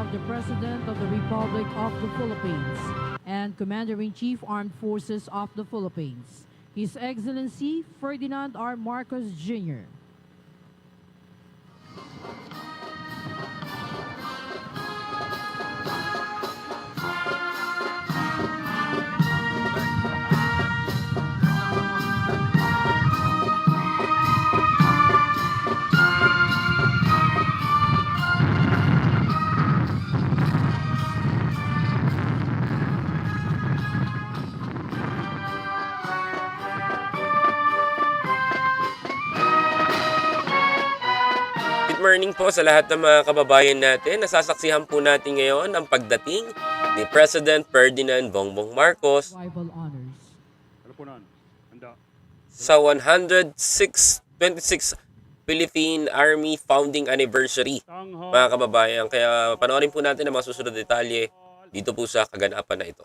of the President of the Republic of the Philippines and Commander-in-Chief Armed Forces of the Philippines, His Excellency Ferdinand R. Marcos Jr. Good morning po sa lahat ng mga kababayan natin. Nasasaksihan po natin ngayon ang pagdating ni President Ferdinand Bongbong Marcos Tribal honors. sa 126 Philippine Army Founding Anniversary, mga kababayan. Kaya panoorin po natin ang mga susunod na detalye dito po sa kaganapan na ito.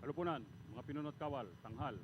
Halupunan, mga pinunot kawal, tanghal.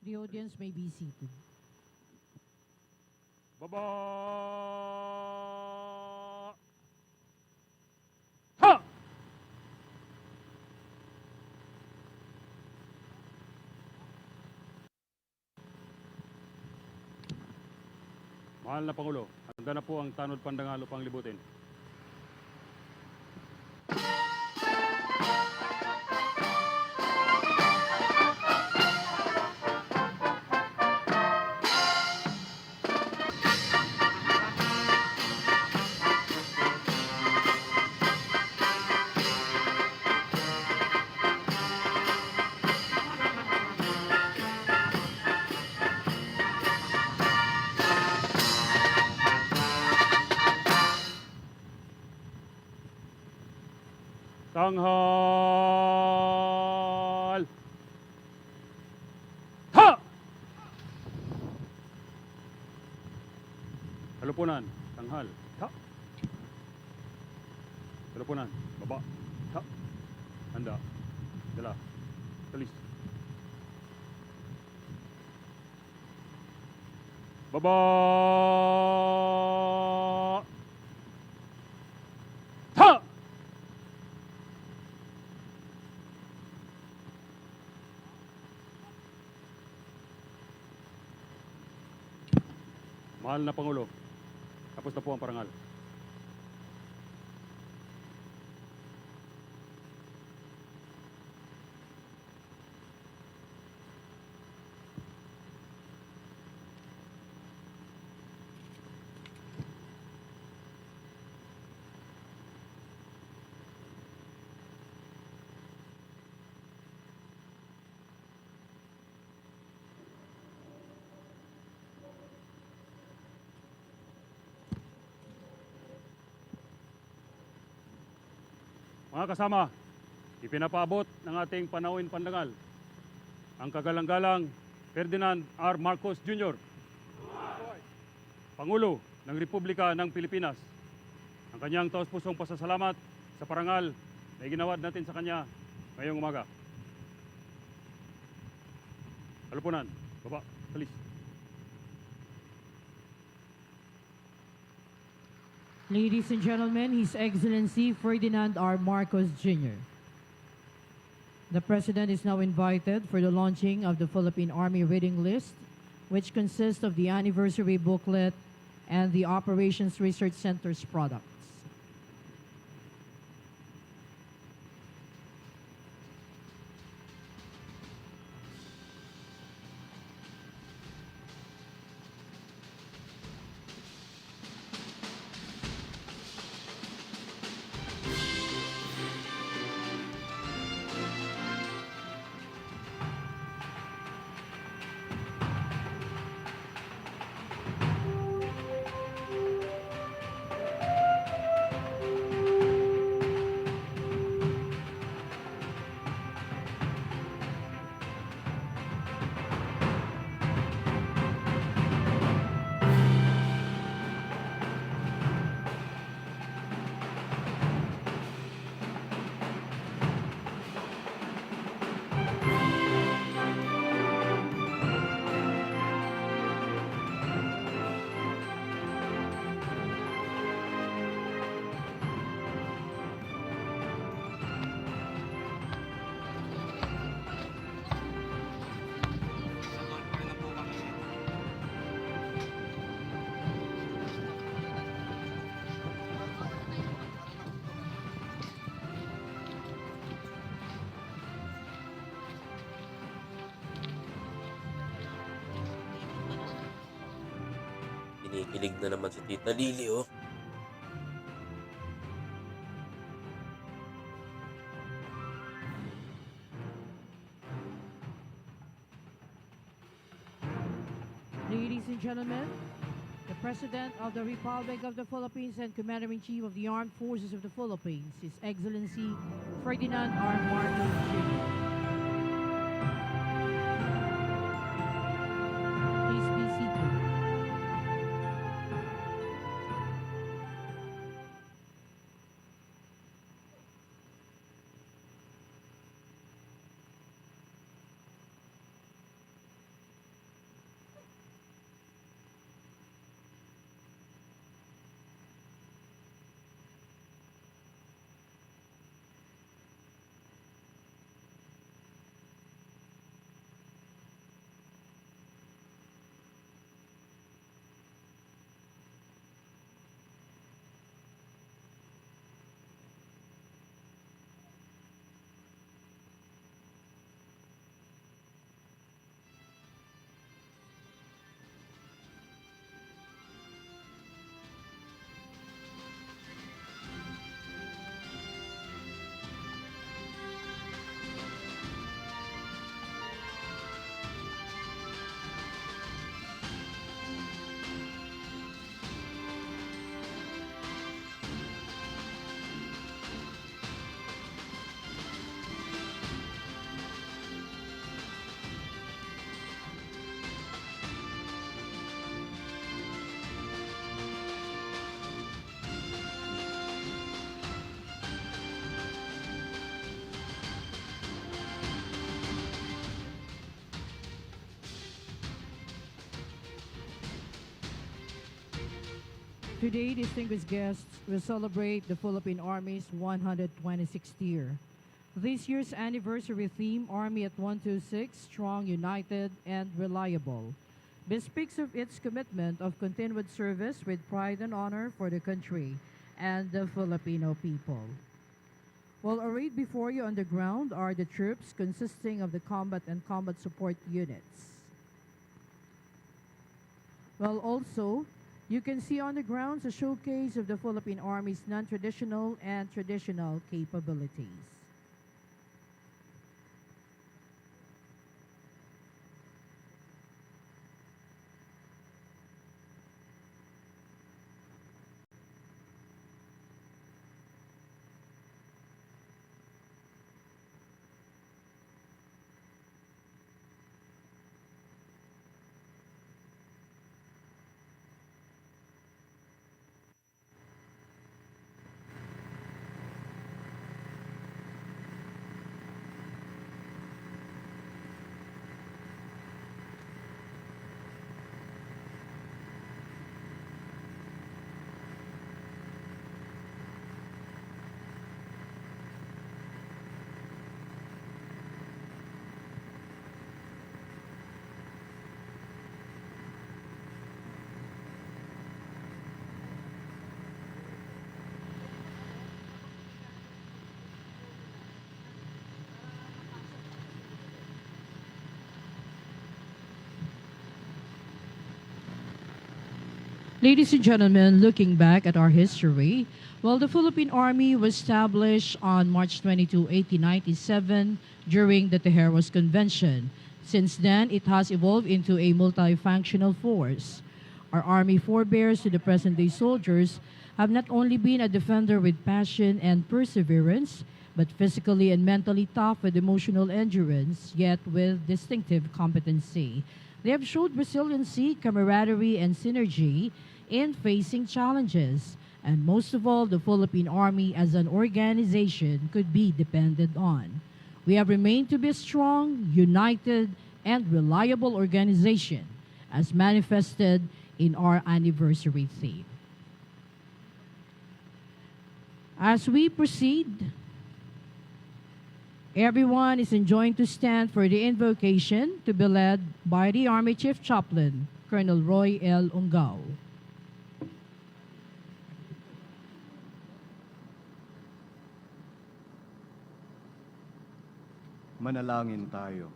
The audience may be seated. Baba! Ha! Mahal na Pangulo, handa na po ang tanod pandangal upang libutin. Tanghal! Ha! Halupunan, tanghal. Ha! Halupunan, baba. Ha! Handa. Dala. Tulis. Baba! Ha! Mahal na Pangulo, tapos na po ang parangal. Mga kasama, ipinapaabot ng ating panauhin pandangal ang kagalang-galang Ferdinand R. Marcos Jr., Pangulo ng Republika ng Pilipinas. Ang kanyang taos-pusong pasasalamat sa parangal na iginawad natin sa kanya ngayong umaga. Halupunan, baba, talis. Ladies and gentlemen, His Excellency Ferdinand R. Marcos Jr. The President is now invited for the launching of the Philippine Army Reading List, which consists of the anniversary booklet and the Operations Research Center's products. Kinikilig na naman si Tita Lily, oh. Ladies and gentlemen, the President of the Republic of the Philippines and Commander-in-Chief of the Armed Forces of the Philippines, His Excellency Ferdinand R. Marcos Jr. Please be seated. Today, distinguished guests, we celebrate the Philippine Army's 126th year. This year's anniversary theme, Army at 126, Strong, United, and Reliable, bespeaks of its commitment of continued service with pride and honor for the country and the Filipino people. Well, arrayed before you on the ground are the troops consisting of the combat and combat support units. Well, also, you can see on the grounds a showcase of the Philippine Army's non-traditional and traditional capabilities. Ladies and gentlemen, looking back at our history, well, the Philippine Army was established on March 22, 1897 during the Tejeros Convention. Since then, it has evolved into a multifunctional force. Our Army forebears to the present-day soldiers have not only been a defender with passion and perseverance, but physically and mentally tough with emotional endurance, yet with distinctive competency. They have showed resiliency, camaraderie, and synergy in facing challenges. And most of all, the Philippine Army as an organization could be depended on. We have remained to be a strong, united, and reliable organization, as manifested in our anniversary theme. As we proceed, everyone is enjoined to stand for the invocation to be led by the Army Chief Chaplain, Colonel Roy L. Ungao. Manalangin tayo.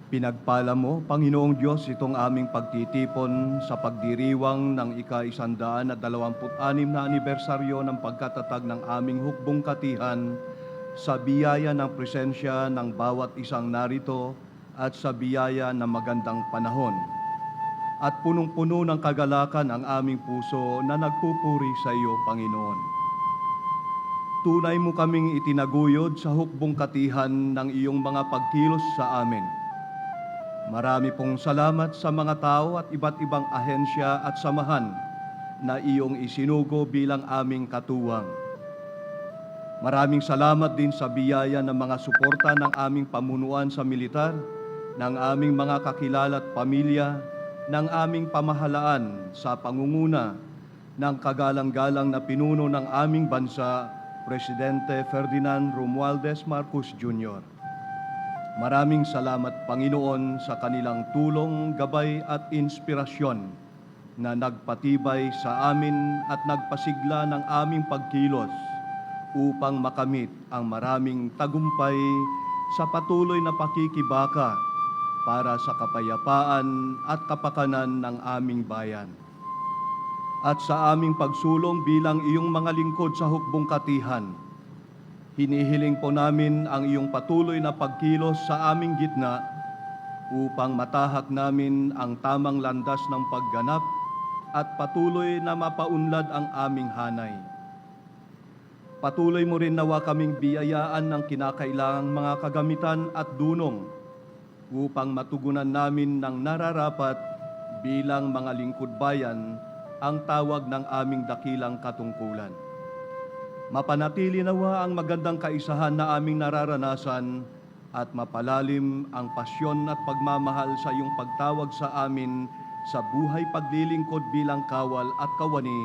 Pinagpala mo, Panginoong Diyos, itong aming pagtitipon sa pagdiriwang ng ika-126 na anibersaryo ng pagkatatag ng aming hukbong katihan sa biyaya ng presensya ng bawat isang narito at sa biyaya ng magandang panahon. At punong-puno ng kagalakan ang aming puso na nagpupuri sa iyo, Panginoon. Tunay mo kaming itinaguyod sa hukbong katihan ng iyong mga pagkilos sa amin. Marami pong salamat sa mga tao at iba't ibang ahensya at samahan na iyong isinugo bilang aming katuwang. Maraming salamat din sa biyaya ng mga suporta ng aming pamunuan sa militar, ng aming mga kakilala at pamilya, ng aming pamahalaan sa pangunguna ng kagalang-galang na pinuno ng aming bansa, Presidente Ferdinand Romualdez Marcos Jr. Maraming salamat, Panginoon, sa kanilang tulong, gabay at inspirasyon na nagpatibay sa amin at nagpasigla ng aming pagkilos upang makamit ang maraming tagumpay sa patuloy na pakikibaka para sa kapayapaan at kapakanan ng aming bayan. At sa aming pagsulong bilang iyong mga lingkod sa hukbong katihan, hinihiling po namin ang iyong patuloy na pagkilos sa aming gitna upang matahak namin ang tamang landas ng pagganap at patuloy na mapaunlad ang aming hanay. Patuloy mo rin nawa kaming biyayaan ng kinakailangang mga kagamitan at dunong upang matugunan namin ng nararapat bilang mga lingkod bayan ang tawag ng aming dakilang katungkulan. Mapanatili nawa ang magandang kaisahan na aming nararanasan at mapalalim ang pasyon at pagmamahal sa iyong pagtawag sa amin sa buhay paglilingkod bilang kawal at kawani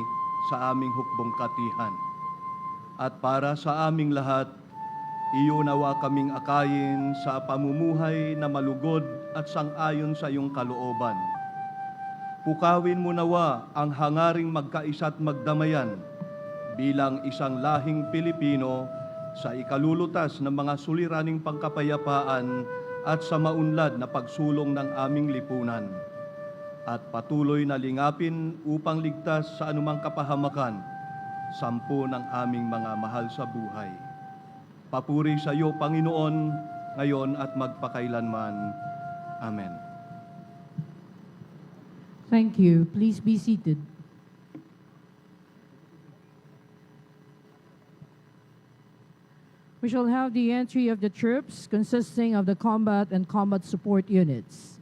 sa aming hukbong katihan. At para sa aming lahat, iyo nawa kaming akayin sa pamumuhay na malugod at sang-ayon sa iyong kalooban. Pukawin mo nawa ang hangaring magkaisa at magdamayan bilang isang lahing Pilipino sa ikalulutas ng mga suliraning pangkapayapaan at sa maunlad na pagsulong ng aming lipunan. At patuloy na lingapin upang ligtas sa anumang kapahamakan, sampu ng aming mga mahal sa buhay. Papuri sa iyo, Panginoon, ngayon at magpakailanman. Amen. Thank you. Please be seated. We shall have the entry of the troops consisting of the combat and combat support units.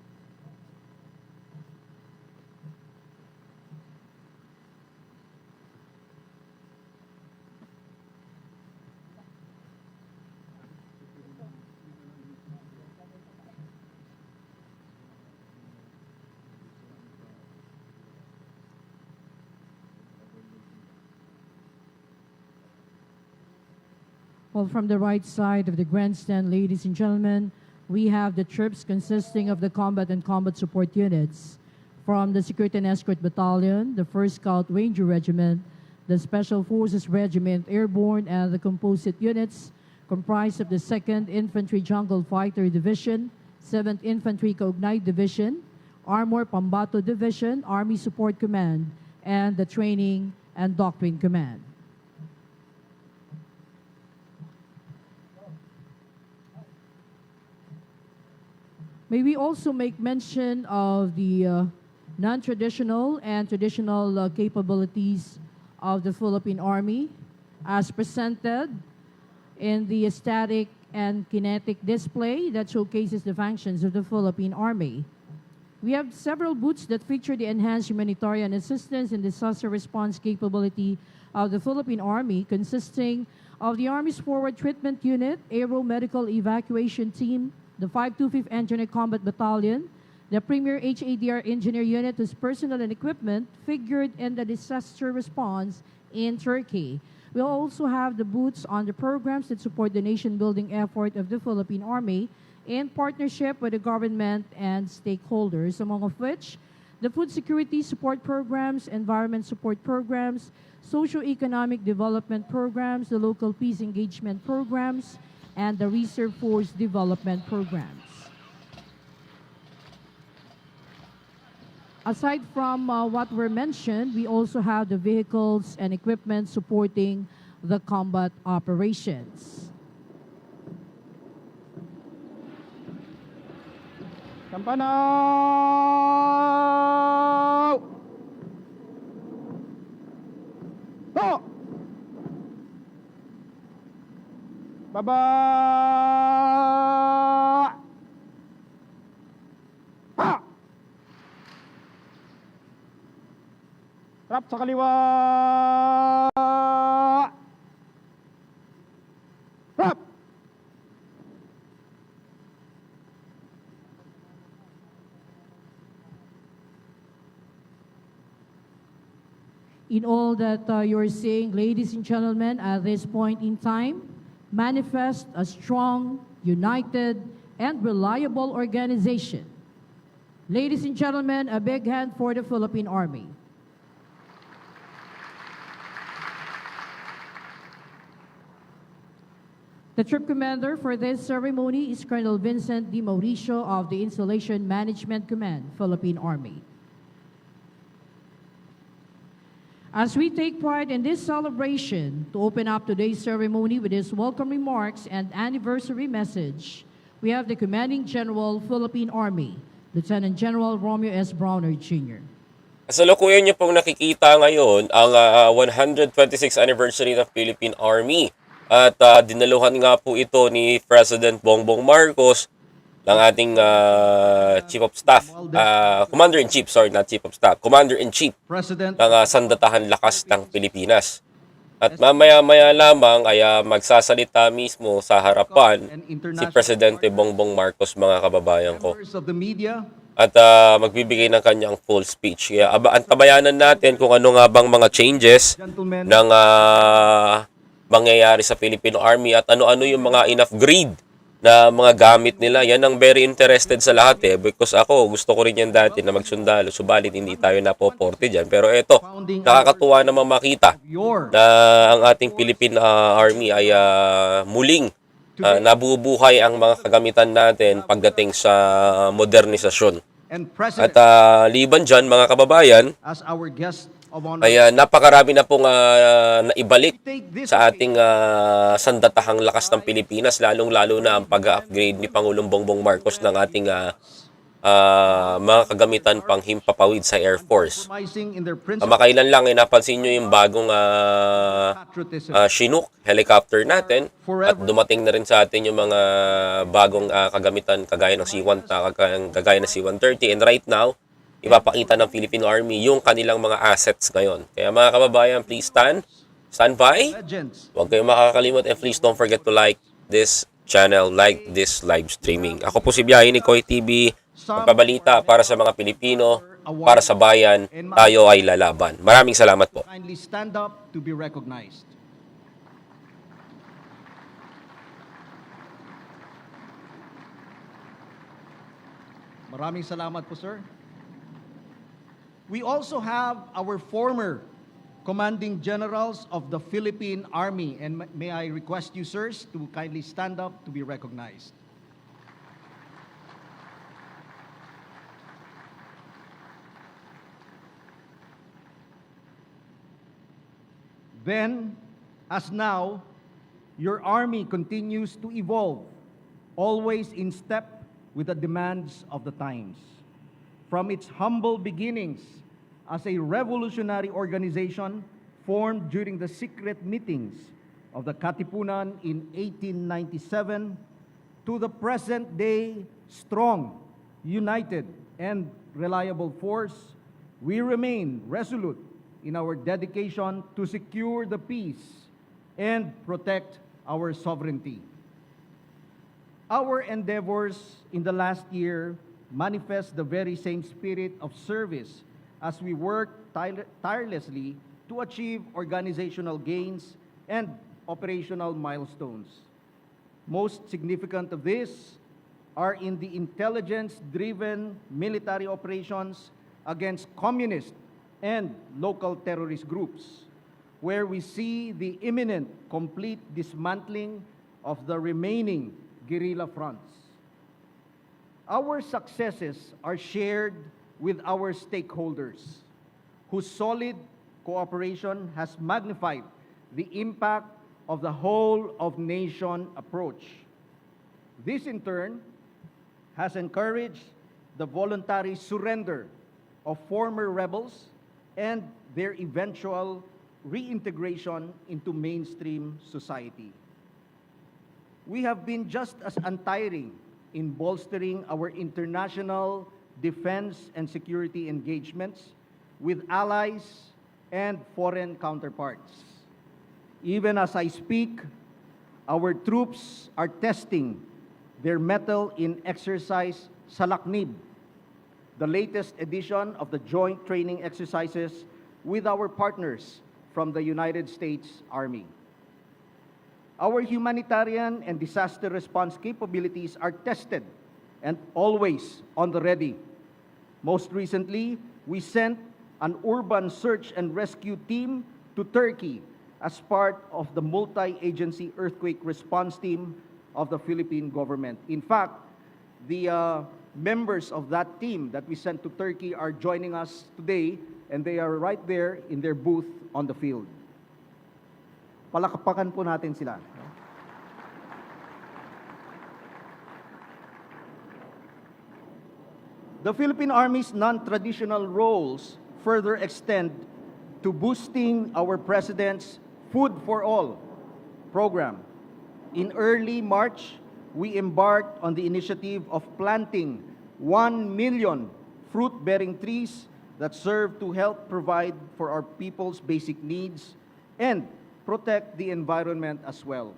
Well, from the right side of the grandstand, ladies and gentlemen, we have the troops consisting of the combat and combat support units from the Security and Escort Battalion, the 1st Scout Ranger Regiment, the Special Forces Regiment Airborne, and the composite units comprised of the 2nd Infantry Jungle Fighter Division, 7th Infantry Cognite Division, Armor Pambato Division, Army Support Command, and the Training and Doctrine Command. May we also make mention of the non-traditional and traditional capabilities of the Philippine Army as presented in the static and kinetic display that showcases the functions of the Philippine Army. We have several booths that feature the enhanced humanitarian assistance and disaster response capability of the Philippine Army, consisting of the Army's Forward Treatment Unit, Aero Medical Evacuation Team, the 525th Engineer Combat Battalion, the Premier HADR Engineer Unit, whose personnel and equipment figured in the disaster response in Turkey. We'll also have the booths on the programs that support the nation-building effort of the Philippine Army in partnership with the government and stakeholders, among of which the food security support programs, environment support programs, socio-economic development programs, the local peace engagement programs, and the reserve force development programs. Aside from what were mentioned, we also have the vehicles and equipment supporting the combat operations. Kampanaw! Ho! Baba! Ha! Rap sa kaliwa! Rap! In all that you're seeing, ladies and gentlemen, at this point in time, manifest a strong, united, and reliable organization. Ladies and gentlemen, a big hand for the Philippine Army. The troop commander for this ceremony is Colonel Vincent D. Mauricio of the Installation Management Command, Philippine Army. As we take part in this celebration, to open up today's ceremony with his welcome remarks and anniversary message, we have the Commanding General, Philippine Army, Lieutenant General Romeo S. Browner, Jr. Kasalukuyan niyo pong nakikita ngayon ang 126th anniversary ng Philippine Army. At dinaluhan nga po ito ni President Bongbong Marcos ng ating Chief of Staff, Commander-in-Chief, sorry, not Chief of Staff, Commander-in-Chief ng Sandatahan Lakas ng Pilipinas. At mamaya-maya lamang ay magsasalita mismo sa harapan si Presidente Bongbong Marcos, mga kababayan ko. At magbibigay ng kanyang full speech. Kaya antabayanan natin kung ano nga bang mga changes ng mangyayari sa Philippine Army at ano-ano yung mga enough grade na mga gamit nila. Yan ang very interested sa lahat because ako gusto ko rin yan dati na magsundalo, subalit hindi tayo napoporte dyan. Pero eto, nakakatuwa namang makita na ang ating Philippine Army ay muling nabubuhay ang mga kagamitan natin pagdating sa modernisasyon. At liban dyan, mga kababayan, ay napakarami na pong naibalik sa ating sandatahang lakas ng Pilipinas, lalong-lalo na ang pag-upgrade ni Pangulong Bongbong Marcos ng ating mga kagamitan pang himpapawid sa Air Force. Kamakailan lang ay napansin nyo yung bagong Chinook helicopter natin at dumating na rin sa atin yung mga bagong kagamitan kagaya ng kagaya ng C-130, and right now ipapakita ng Philippine Army yung kanilang mga assets ngayon. Kaya mga kababayan, please stand by. Huwag kayong makakalimot and please don't forget to like this channel, like this live streaming. Ako po si BYAHE ni Koy TV, magpabalita para sa mga Pilipino, para sa bayan, tayo ay lalaban. Maraming salamat po. Kindly stand up to be recognized. Maraming salamat po, sir. We also have our former commanding generals of the Philippine Army, and may I request you, sirs, to kindly stand up to be recognized. Then, as now, your Army continues to evolve, always in step with the demands of the times. From its humble beginnings as a revolutionary organization formed during the secret meetings of the Katipunan in 1897 to the present day strong, united, and reliable force, we remain resolute in our dedication to secure the peace and protect our sovereignty. Our endeavors in the last year manifest the very same spirit of service as we work tirelessly to achieve organizational gains and operational milestones. Most significant of this are in the intelligence-driven military operations against communist and local terrorist groups, where we see the imminent complete dismantling of the remaining guerrilla fronts. Our successes are shared with our stakeholders, whose solid cooperation has magnified the impact of the whole-of-nation approach. This, in turn, has encouraged the voluntary surrender of former rebels and their eventual reintegration into mainstream society. We have been just as untiring in bolstering our international defense and security engagements with allies and foreign counterparts. Even as I speak, our troops are testing their mettle in exercise Salaknib, the latest edition of the joint training exercises with our partners from the United States Army. Our humanitarian and disaster response capabilities are tested and always on the ready. Most recently, we sent an urban search and rescue team to Turkey as part of the multi-agency earthquake response team of the Philippine government. In fact, the members of that team that we sent to Turkey are joining us today, and they are right there in their booth on the field. Palakpakan po natin sila. The Philippine Army's non-traditional roles further extend to boosting our President's Food for All program. In early March, we embarked on the initiative of planting 1 million fruit-bearing trees that serve to help provide for our people's basic needs and protect the environment as well.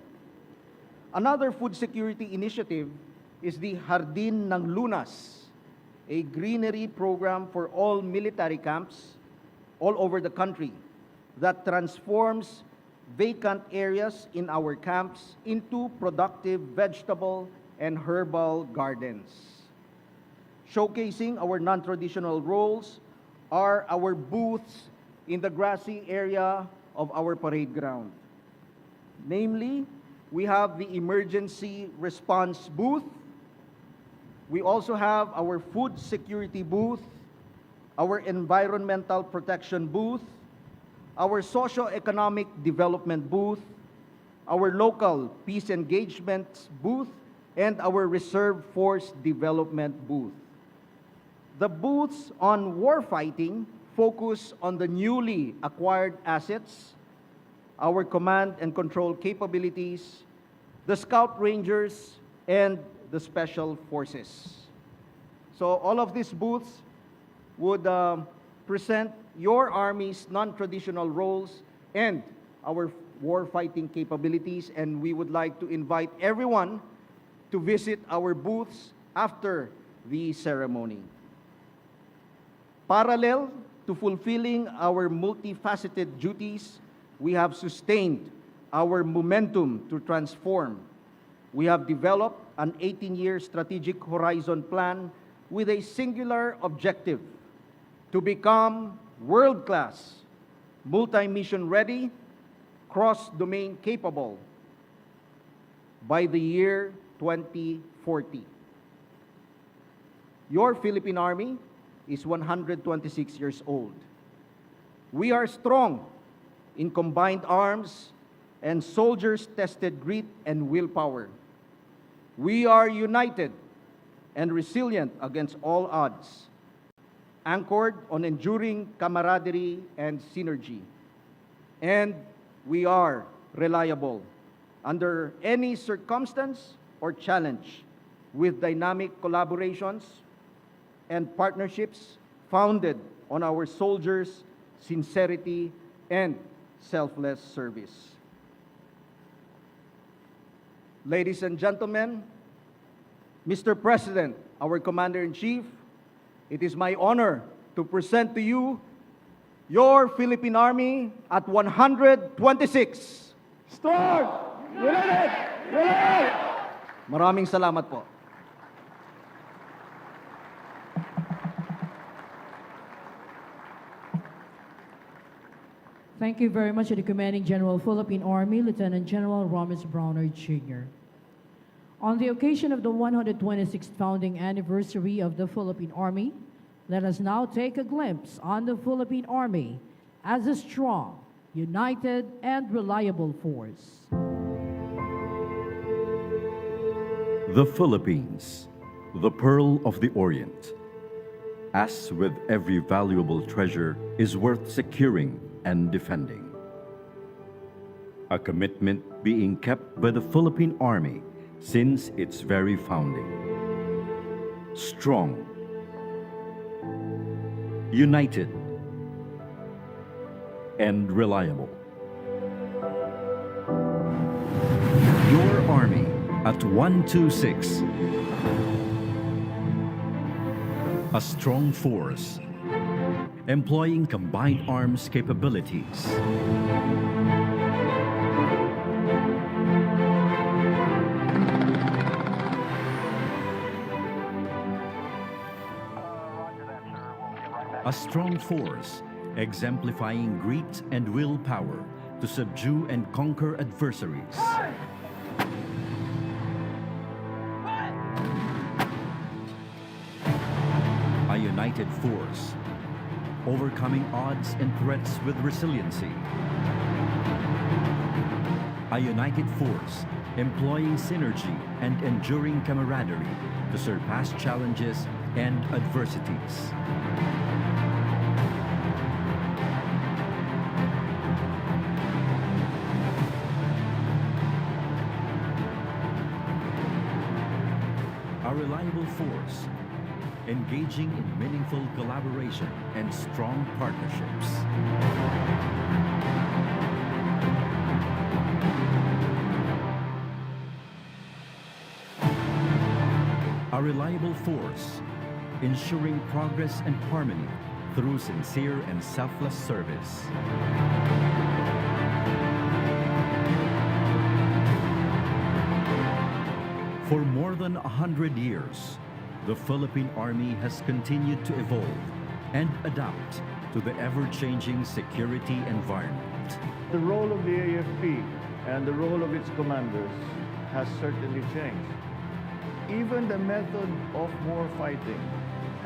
Another food security initiative is the Hardin ng Lunas, a greenery program for all military camps all over the country that transforms vacant areas in our camps into productive vegetable and herbal gardens. Showcasing our non-traditional roles are our booths in the grassy area of our parade ground. Namely, we have the emergency response booth. We also have our food security booth, our environmental protection booth, our socio-economic development booth, our local peace engagement booth, and our reserve force development booth. The booths on warfighting focus on the newly acquired assets, our command and control capabilities, the Scout Rangers, and the Special Forces. So all of these booths would present your Army's non-traditional roles and our warfighting capabilities, and we would like to invite everyone to visit our booths after the ceremony. Parallel to fulfilling our multifaceted duties, we have sustained our momentum to transform. We have developed an 18-year strategic horizon plan with a singular objective: to become world-class, multi-mission ready, cross-domain capable by the year 2040. Your Philippine Army is 126 years old. We are strong in combined arms and soldiers' tested grit and willpower. We are united and resilient against all odds, anchored on enduring camaraderie and synergy. And we are reliable under any circumstance or challenge, with dynamic collaborations and partnerships founded on our soldiers' sincerity and selfless service. Ladies and gentlemen, Mr. President, our Commander-in-Chief, it is my honor to present to you your Philippine Army at 126. Strong! United! United! Maraming salamat po. Thank you very much to the Commanding General, Philippine Army, Lieutenant General Romas Browner Jr. On the occasion of the 126th founding anniversary of the Philippine Army, let us now take a glimpse on the Philippine Army as a strong, united, and reliable force. The Philippines, the pearl of the Orient, as with every valuable treasure, is worth securing and defending. A commitment being kept by the Philippine Army since its very founding. Strong, united, and reliable. Your Army at 126. A strong force, employing combined arms capabilities. A strong force, exemplifying grit and willpower to subdue and conquer adversaries. A united force, overcoming odds and threats with resiliency. A united force, employing synergy and enduring camaraderie to surpass challenges and adversities. A reliable force, engaging in meaningful collaboration and strong partnerships. A reliable force, ensuring progress and harmony through sincere and selfless service. For more than 100 years, the Philippine Army has continued to evolve and adapt to the ever-changing security environment. The role of the AFP and the role of its commanders has certainly changed. Even the method of war fighting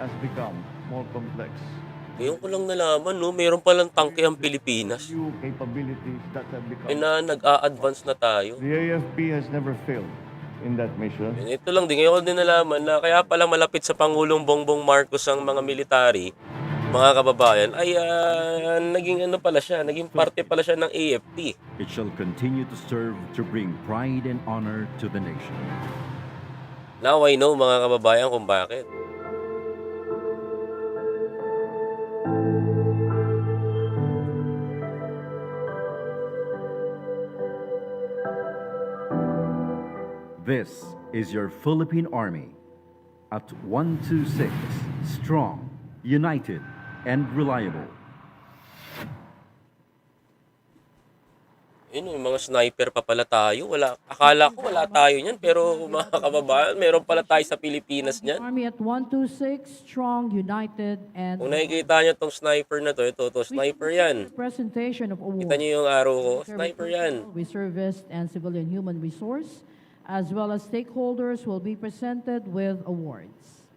has become more complex. Ngayon ko lang nalaman, no, mayroon palang tangke ang Pilipinas. New capabilities that have become. Nag-a-advance na tayo. The AFP has never failed in that mission. Ito lang din, ngayon ko din nalaman na kaya pala malapit sa Pangulong Bongbong Marcos ang mga military, mga kababayan, ay naging ano pala siya, naging parte pala siya ng AFP. It shall continue to serve to bring pride and honor to the nation. Now I know, mga kababayan, kung bakit. This is your Philippine Army at 126, strong, united, and reliable. Yun, yung mga sniper pa pala tayo. Akala ko wala tayo niyan, pero mga kababayan, meron pala tayo sa Pilipinas niyan. Army at 126, strong, united, and Kung nakikita niyo tong sniper na to, ito, sniper yan. presentation of awards. Kita niyo yung arrow ko, sniper yan. Reservist and civilian human resource, as well as stakeholders, will be presented with awards.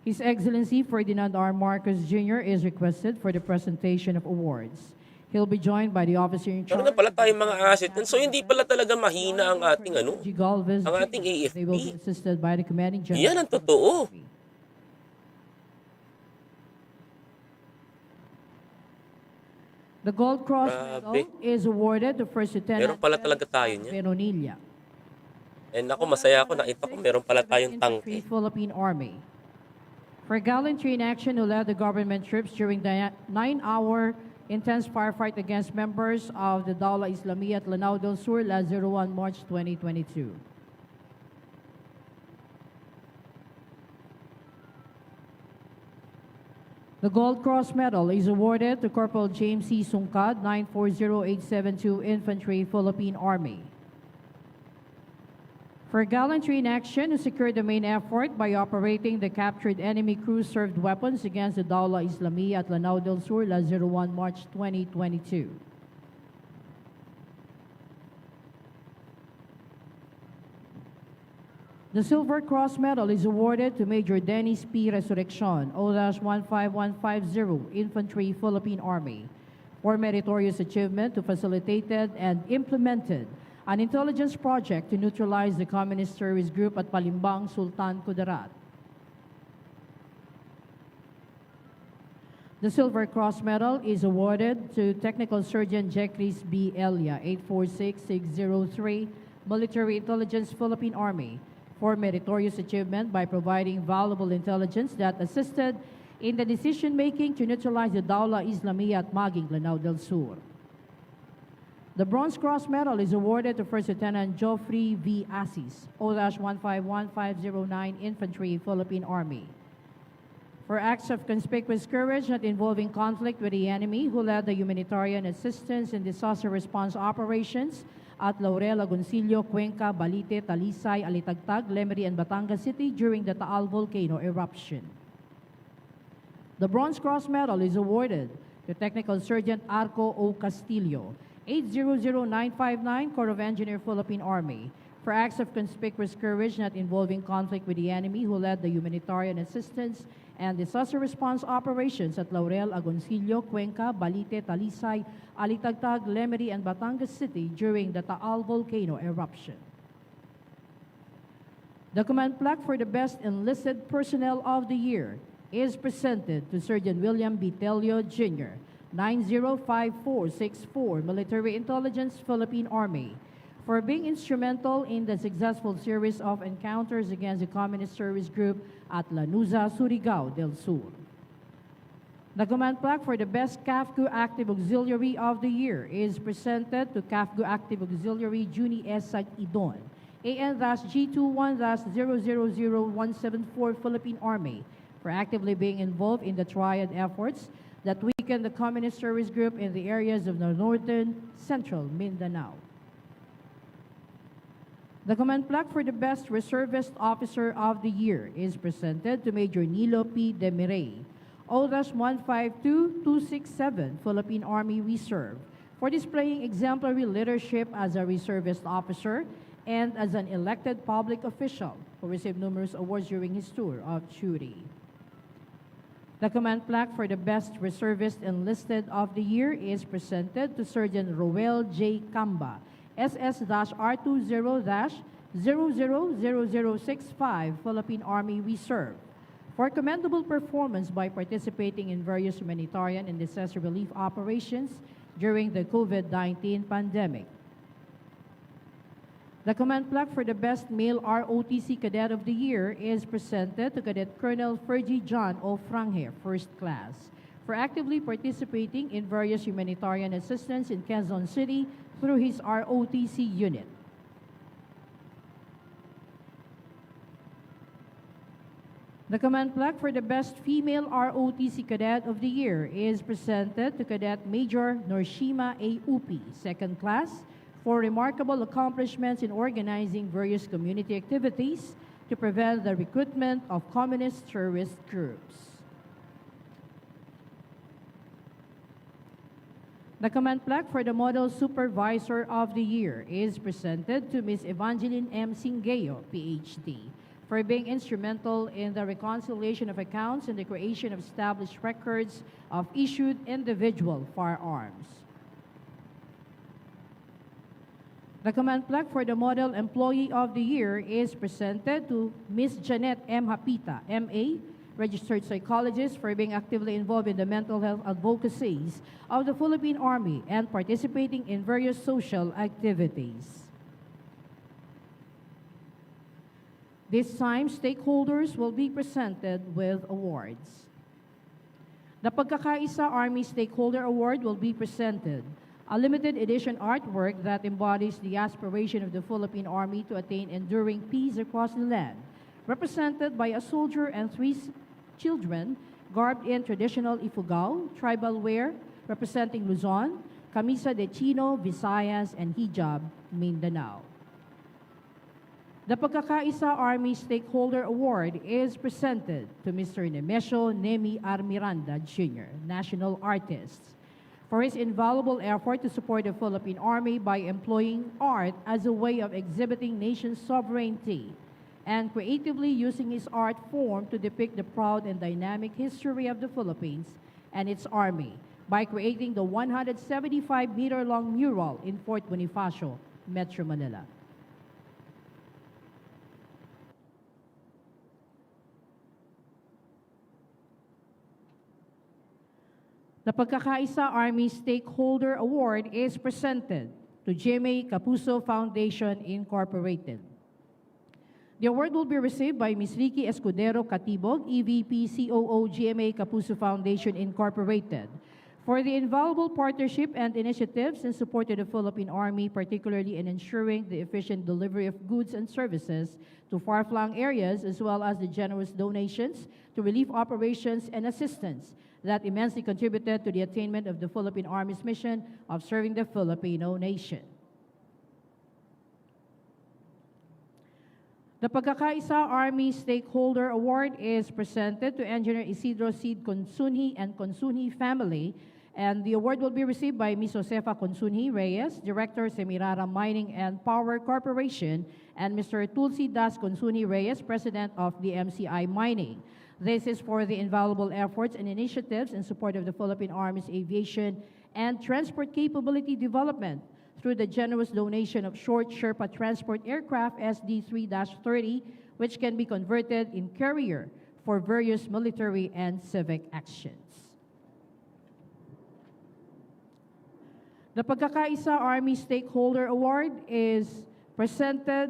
His Excellency Ferdinand R. Marcos Jr. is requested for the presentation of awards. He'll be joined by the officer in Meron charge. na pala tayong mga asset. So hindi pala talaga mahina ang ating Galvez ang ating Jr. They will be AFP. assisted by the commanding general. Yan ang totoo. The Gold Cross Grabe. Medal is awarded to First Lieutenant Meron pala talaga tayo niyan. Veronilla. And ako, masaya ako. Nakita ko meron pala tayong Infantry, tangke. Philippine Army. For gallantry in action who led the government troops during the 9-hour intense firefight against members of the Dawla Islamiyya at Lanao del Sur last 01 March 2022. The Gold Cross Medal is awarded to Corporal James C. Sungkad, 940872 Infantry, Philippine Army. For gallantry in action, who secured the main effort by operating the captured enemy crew-served weapons against the Dawla Islamiyya at Lanao del Sur last 01 March 2022. The Silver Cross Medal is awarded to Major Dennis P. Resurrection, O-15150, Infantry, Philippine Army, for meritorious achievement to facilitated and implemented an intelligence project to neutralize the communist terrorist group at Palimbang, Sultan Kudarat. The Silver Cross Medal is awarded to Technical Surgeon Jekris B. Elia, 846603, Military Intelligence, Philippine Army, for meritorious achievement by providing valuable intelligence that assisted in the decision-making to neutralize the Dawla Islamiyya at Maging, Lanao del Sur. The Bronze Cross Medal is awarded to First Lieutenant Geoffrey V. Assis, O-1511509, Infantry, Philippine Army, for acts of conspicuous courage not involving conflict with the enemy, who led the humanitarian assistance and disaster response operations at Laurel, Agoncillo, Cuenca, Balite, Talisay, Alitagtag, Lemery, and Batangas City during the Taal volcano eruption. The Bronze Cross Medal is awarded to Technical Sergeant Arco O. Castillo, 800959, Corps of Engineer, Philippine Army, for acts of conspicuous courage not involving conflict with the enemy, who led the humanitarian assistance and disaster response operations at Laurel, Agoncillo, Cuenca, Balite, Talisay, Alitagtag, Lemery, and Batangas City during the Taal volcano eruption. The Command Plaque for the Best Enlisted Personnel of the Year is presented to Surgeon William B. Telio, Jr., 905464, Military Intelligence, Philippine Army, for being instrumental in the successful series of encounters against the communist terrorist group at Lanuza, Surigao del Sur. The Command Plaque for the Best CAFGU Active Auxiliary of the Year is presented to CAFGU Active Auxiliary Juni S. Idon, AN-G21-000174, Philippine Army, for actively being involved in the triad efforts that weaken the communist terrorist group in the areas of the northern, central Mindanao. The Command Plaque for the Best Reservist Officer of the Year is presented to Major Nilo P. Demiray, O-152267, Philippine Army Reserve, for displaying exemplary leadership as a reservist officer and as an elected public official who received numerous awards during his tour of duty. The Command Plaque for the Best Reservist Enlisted of the Year is presented to Sergeant Roel J. Camba, SS-R20-000065, Philippine Army Reserve, for commendable performance by participating in various humanitarian and disaster relief operations during the COVID-19 pandemic. The Command Plaque for the Best Male ROTC Cadet of the Year is presented to Cadet Colonel Fergie John O. Franghe, First Class, for actively participating in various humanitarian assistance in Quezon City through his ROTC unit. The Command Plaque for the Best Female ROTC Cadet of the Year is presented to Cadet Major Norshima A. Upi, Second Class, for remarkable accomplishments in organizing various community activities to prevent the recruitment of communist terrorist groups. The Command Plaque for the Model Supervisor of the Year is presented to Ms. Evangeline M. Singeo, PhD, for being instrumental in the reconciliation of accounts and the creation of established records of issued individual firearms. The command plaque for the Model Employee of the Year is presented to Ms. Janet M. Hapita, MA, registered psychologist, for being actively involved in the mental health advocacies of the Philippine Army and participating in various social activities. This time, stakeholders will be presented with awards. The Pagkakaisa Army Stakeholder Award will be presented, a limited edition artwork that embodies the aspiration of the Philippine Army to attain enduring peace across the land, represented by a soldier and three children garbed in traditional Ifugao, tribal wear, representing Luzon, Camisa de Chino, Visayas, and Hijab, Mindanao. The Pagkakaisa Army Stakeholder Award is presented to Mr. Nemesio Nemi Armiranda Jr., National Artist, for his invaluable effort to support the Philippine Army by employing art as a way of exhibiting nation sovereignty and creatively using his art form to depict the proud and dynamic history of the Philippines and its Army by creating the 175-meter-long mural in Fort Bonifacio, Metro Manila. The Pagkakaisa Army Stakeholder Award is presented to GMA Kapuso Foundation Incorporated. The award will be received by Ms. Ricky Escudero Katibog, EVP COO GMA Kapuso Foundation Incorporated, for the invaluable partnership and initiatives in support of the Philippine Army, particularly in ensuring the efficient delivery of goods and services to far-flung areas, as well as the generous donations to relief operations and assistance that immensely contributed to the attainment of the Philippine Army's mission of serving the Filipino nation. The Pagkakaisa Army Stakeholder Award is presented to Engineer Isidro Cid Consunhi and Consunhi family, and the award will be received by Ms. Josefa Consunhi Reyes, Director, Semirara Mining and Power Corporation, and Mr. Tulsi Das Consunhi Reyes, President of the MCI Mining. This is for the invaluable efforts and initiatives in support of the Philippine Army's aviation and transport capability development through the generous donation of short Sherpa transport aircraft SD-3-30, which can be converted in carrier for various military and civic actions. The Pagkakaisa Army Stakeholder Award is presented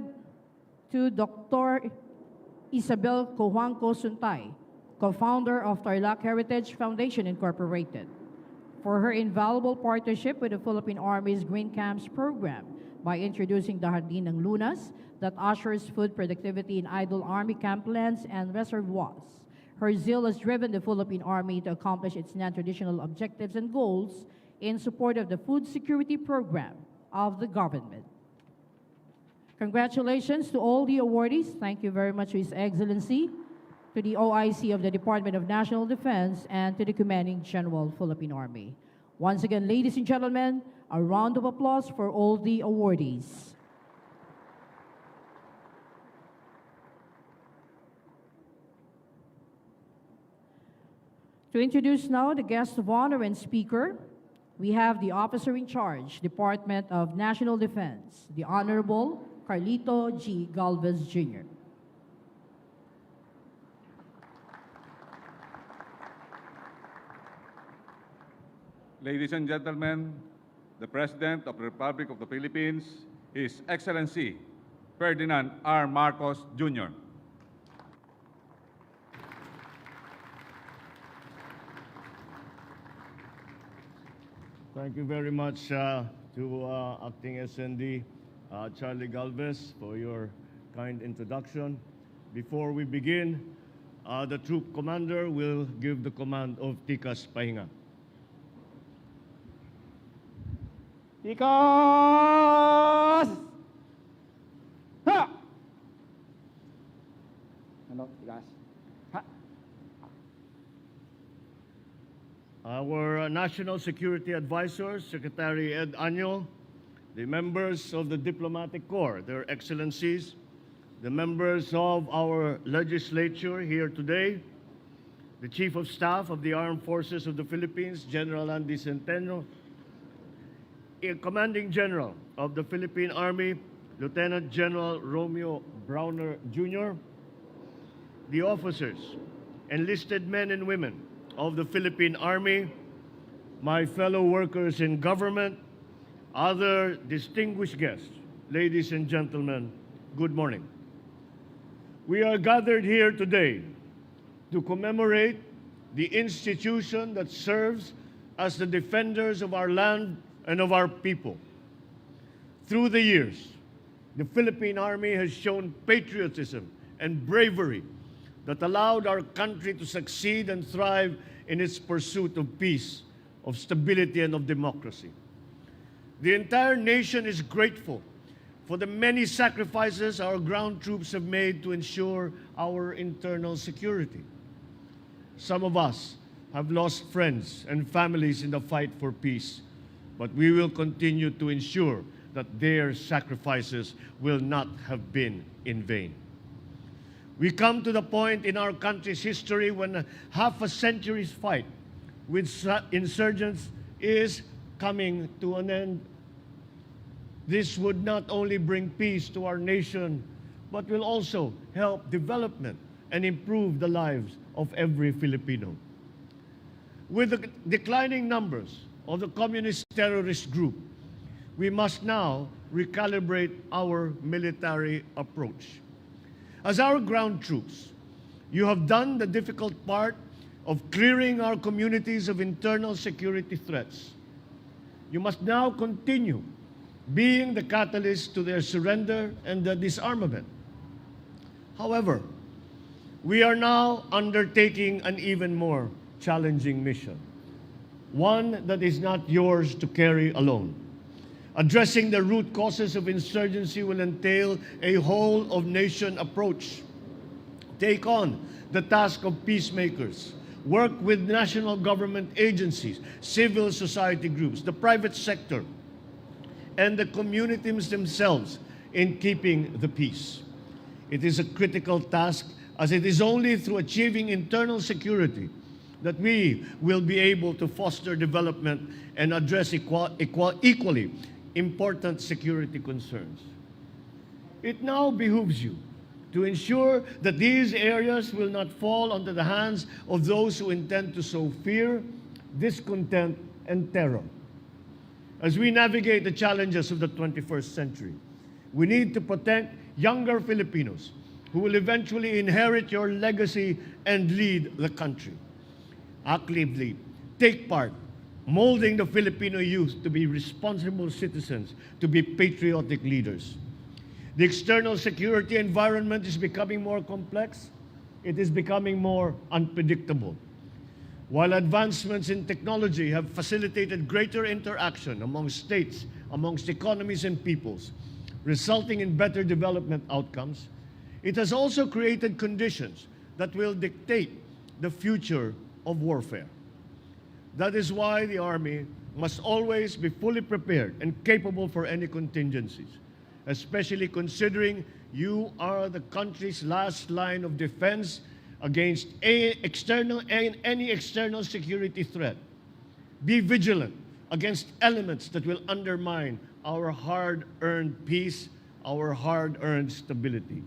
to Dr. Isabel Cojuangco Suntay, co-founder of Tarlac Heritage Foundation Incorporated, for her invaluable partnership with the Philippine Army's Green Camps program by introducing the Hardin ng Lunas that ushers food productivity in idle Army camp lands and reservoirs. Her zeal has driven the Philippine Army to accomplish its non-traditional objectives and goals in support of the food security program of the government. Congratulations to all the awardees. Thank you very much, His Excellency, to the OIC of the Department of National Defense, and to the Commanding General, Philippine Army. Once again, ladies and gentlemen, a round of applause for all the awardees. To introduce now the guest of honor and speaker, we have the Officer in Charge, Department of National Defense, the Honorable Carlito G. Galvez, Jr. Ladies and gentlemen, the President of the Republic of the Philippines, His Excellency Ferdinand R. Marcos, Jr. Thank you very much to Acting SND Charlie Galvez for your kind introduction. Before we begin, the troop commander will give the command of Tikas Pahinga. Tikas! Ha! Ano, tikas? Ha! Our National Security Advisor, Secretary Ed Año, the members of the Diplomatic Corps, their excellencies, the members of our legislature here today, the Chief of Staff of the Armed Forces of the Philippines, General Andy Centeno, Commanding General of the Philippine Army, Lieutenant General Romeo Browner Jr., the officers, enlisted men and women of the Philippine Army, my fellow workers in government, other distinguished guests, ladies and gentlemen, good morning. We are gathered here today to commemorate the institution that serves as the defenders of our land and of our people. Through the years, the Philippine Army has shown patriotism and bravery that allowed our country to succeed and thrive in its pursuit of peace, of stability, and of democracy. The entire nation is grateful for the many sacrifices our ground troops have made to ensure our internal security. Some of us have lost friends and families in the fight for peace, but we will continue to ensure that their sacrifices will not have been in vain. We come to the point in our country's history when half a century's fight with insurgents is coming to an end. This would not only bring peace to our nation, but will also help development and improve the lives of every Filipino. With the declining numbers of the communist terrorist group, we must now recalibrate our military approach. As our ground troops, you have done the difficult part of clearing our communities of internal security threats. You must now continue being the catalyst to their surrender and the disarmament. However, we are now undertaking an even more challenging mission, one that is not yours to carry alone. Addressing the root causes of insurgency will entail a whole-of-nation approach. Take on the task of peacemakers. Work with national government agencies, civil society groups, the private sector, and the communities themselves in keeping the peace. It is a critical task, as it is only through achieving internal security that we will be able to foster development and address equally important security concerns. It now behooves you to ensure that these areas will not fall into the hands of those who intend to sow fear, discontent, and terror. As we navigate the challenges of the 21st century, we need to protect younger Filipinos who will eventually inherit your legacy and lead the country. Actively take part molding the Filipino youth to be responsible citizens, to be patriotic leaders. The external security environment is becoming more complex. It is becoming more unpredictable. While advancements in technology have facilitated greater interaction among states, amongst economies and peoples, resulting in better development outcomes, it has also created conditions that will dictate the future of warfare. That is why the Army must always be fully prepared and capable for any contingencies, especially considering you are the country's last line of defense against any external security threat. Be vigilant against elements that will undermine our hard-earned peace, our hard-earned stability.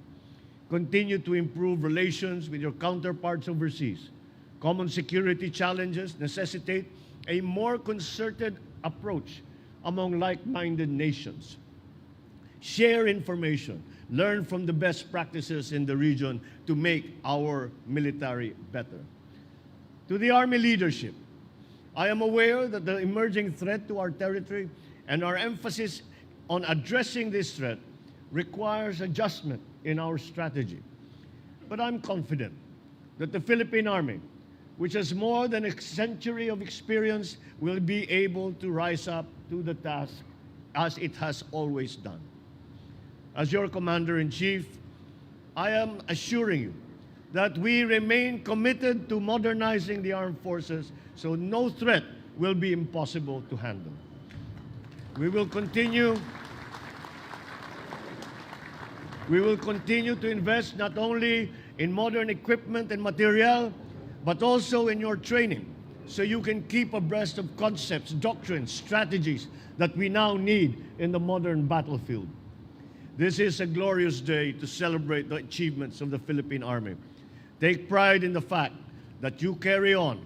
Continue to improve relations with your counterparts overseas. Common security challenges necessitate a more concerted approach among like-minded nations. Share information, learn from the best practices in the region to make our military better. To the Army leadership, I am aware that the emerging threat to our territory and our emphasis on addressing this threat requires adjustment in our strategy. But I'm confident that the Philippine Army, which has more than a century of experience, will be able to rise up to the task as it has always done. As your Commander-in-Chief, I am assuring you that we remain committed to modernizing the armed forces so no threat will be impossible to handle. We will continue to invest not only in modern equipment and material, but also in your training so you can keep abreast of concepts, doctrines, strategies that we now need in the modern battlefield. This is a glorious day to celebrate the achievements of the Philippine Army. Take pride in the fact that you carry on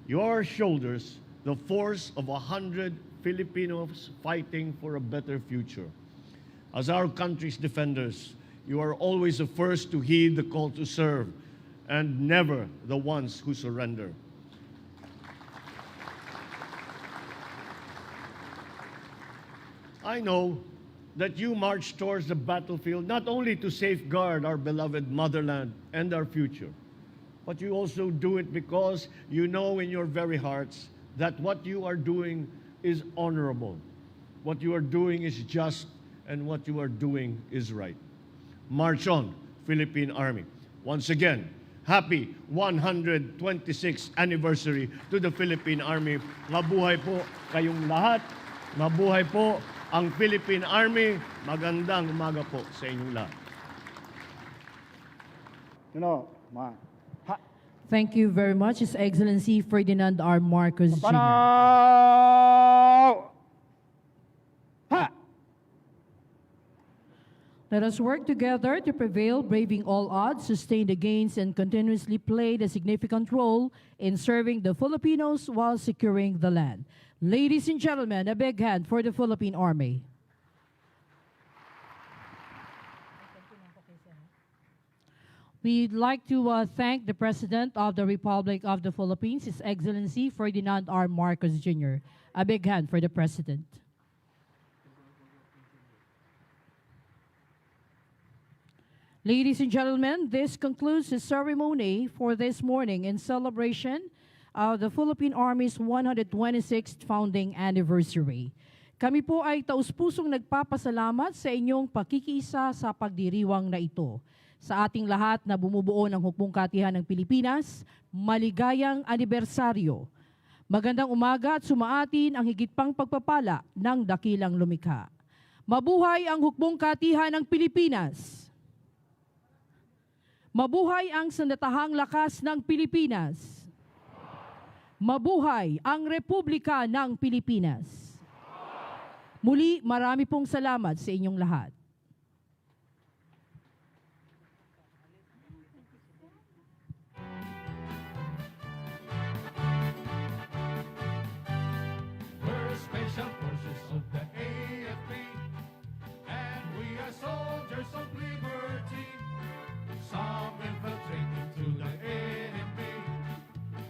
your shoulders the force of 100 Filipinos fighting for a better future. As our country's defenders, you are always the first to heed the call to serve and never the ones who surrender. I know that you march towards the battlefield not only to safeguard our beloved motherland and our future, but you also do it because you know in your very hearts that what you are doing is honorable, what you are doing is just, and what you are doing is right. March on, Philippine Army. Once again, happy 126th anniversary to the Philippine Army. Mabuhay po kayong lahat. Mabuhay po ang Philippine Army. Magandang umaga po sa inyong lahat. Thank you very much, His Excellency Ferdinand R. Marcos Jr. Panaw! Ha! Let us work together to prevail, braving all odds, sustain the gains, and continuously play a significant role in serving the Filipinos while securing the land. Ladies and gentlemen, a big hand for the Philippine Army. We'd like to thank the President of the Republic of the Philippines, His Excellency Ferdinand R. Marcos Jr. A big hand for the President. Ladies and gentlemen, this concludes the ceremony for this morning in celebration of the Philippine Army's 126th founding anniversary. Kami po ay taus-pusong nagpapasalamat sa inyong pakikiisa sa pagdiriwang na ito. Sa ating lahat na bumubuo ng Hukbong Katihan ng Pilipinas, maligayang anibersaryo. Magandang umaga at sumaatin ang higit pang pagpapala ng dakilang lumikha. Mabuhay ang Hukbong Katihan ng Pilipinas! Mabuhay ang sandatahang lakas ng Pilipinas! Mabuhay ang Republika ng Pilipinas! Muli, marami pong salamat sa inyong lahat. We're special forces of the AFP, and we are soldiers of liberty. Some infiltrate into the enemy,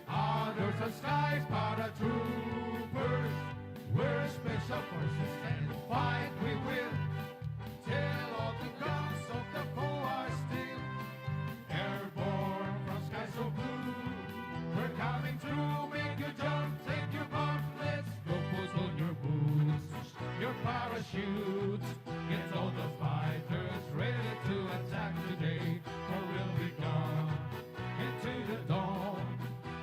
others are skies paratroopers. We're special forces and fight we will, till all the guns of the foe are still. Airborne from skies so blue, we're coming through, make you jump, take your bump, let's go, put on your boots, your parachutes, get all the fighters ready to attack today, for we'll be gone into the dawn,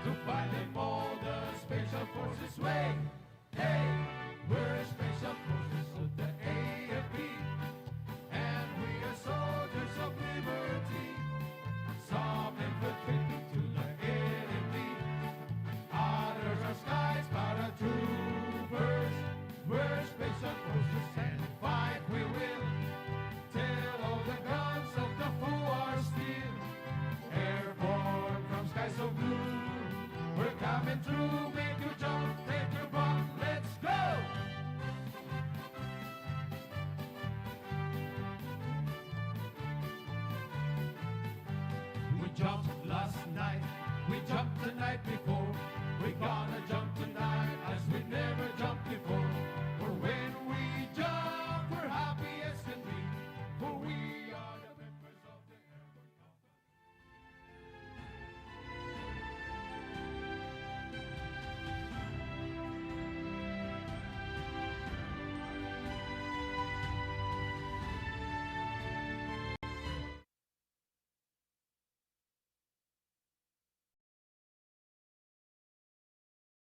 to fight them all the special forces way. Hey, we're special forces of the AFP, and we are soldiers of liberty. Some infiltrate into the enemy, others are skies paratroopers. We're special forces and fight we will, till all the guns of the foe are still. Airborne from skies so blue, we're coming through, make you jump, take your bump, let's go! We jumped last night, we jumped the night before.